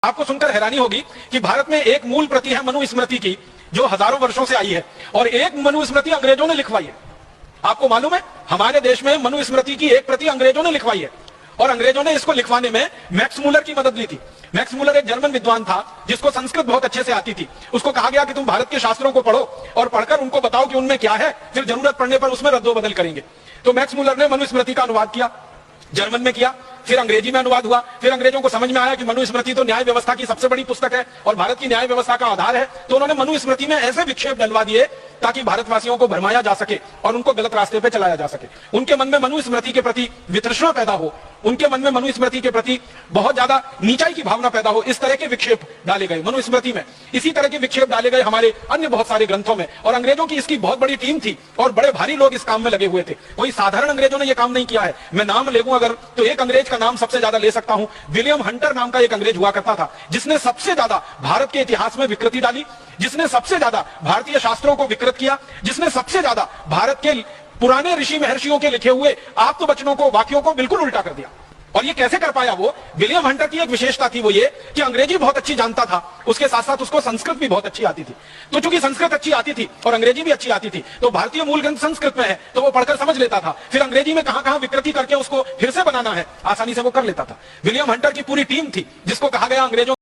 आपको सुनकर हैरानी होगी कि भारत में एक मूल प्रति है मनुस्मृति की, जो हजारों वर्षों से आई है, और एक मनुस्मृति अंग्रेजों ने लिखवाई है। आपको मालूम है, हमारे देश में मनुस्मृति की एक प्रति अंग्रेजों ने लिखवाई है, और अंग्रेजों ने इसको लिखवाने में मैक्स मूलर की मदद ली थी। मैक्स मूलर एक जर्मन विद्वान था जिसको संस्कृत बहुत अच्छे से आती थी। उसको कहा गया कि तुम भारत के शास्त्रों को पढ़ो और पढ़कर उनको बताओ कि उनमें क्या है, फिर जरूरत पड़ने पर उसमें रद्दोबदल करेंगे। तो मैक्स मूलर ने मनुस्मृति का अनुवाद किया, जर्मन में किया, फिर अंग्रेजी में अनुवाद हुआ। फिर अंग्रेजों को समझ में आया कि मनुस्मृति तो न्याय व्यवस्था की सबसे बड़ी पुस्तक है और भारत की न्याय व्यवस्था का आधार है। तो उन्होंने मनुस्मृति में ऐसे विक्षेप डलवा दिए ताकि भारतवासियों को भरमाया जा सके और उनको गलत रास्ते पे चलाया जा सके। उनके मन में मनुस्मृति के प्रति वितृष्णा पैदा हो, उनके मन में मनुस्मृति के प्रति बहुत ज्यादा नीचाई की भावना पैदा हो, इस तरह के विक्षेप डाले गए मनुस्मृति में। इसी तरह के विक्षेप डाले गए हमारे अन्य बहुत सारे ग्रंथों में, और अंग्रेजों की इसकी बहुत बड़ी टीम थी और बड़े भारी लोग इस काम में लगे हुए थे। कोई साधारण अंग्रेजों ने यह काम नहीं किया है। मैं नाम ले लूं अगर, तो एक अंग्रेज का नाम सबसे ज्यादा ले सकता हूं। विलियम हंटर नाम का एक अंग्रेज हुआ करता था, जिसने सबसे ज्यादा भारत के इतिहास में विकृति डाली, जिसने सबसे ज्यादा भारतीय शास्त्रों को विकृत किया, जिसने सबसे ज्यादा भारत के पुराने ऋषि महर्षियों के लिखे हुए आप्त वचनों को, वाक्यों को बिल्कुल उल्टा कर दिया। और ये कैसे कर पाया वो? विलियम हंटर की एक विशेषता थी, वो ये कि अंग्रेजी बहुत अच्छी जानता था, उसके साथ साथ उसको संस्कृत भी बहुत अच्छी आती थी। तो चूंकि संस्कृत अच्छी आती थी और अंग्रेजी भी अच्छी आती थी, तो भारतीय मूल ग्रंथ संस्कृत में है तो वो पढ़कर समझ लेता था। फिर अंग्रेजी में कहां कहां विकृति करके उसको फिर से बनाना है, आसानी से वो कर लेता था। विलियम हंटर की पूरी टीम थी जिसको कहा गया अंग्रेजों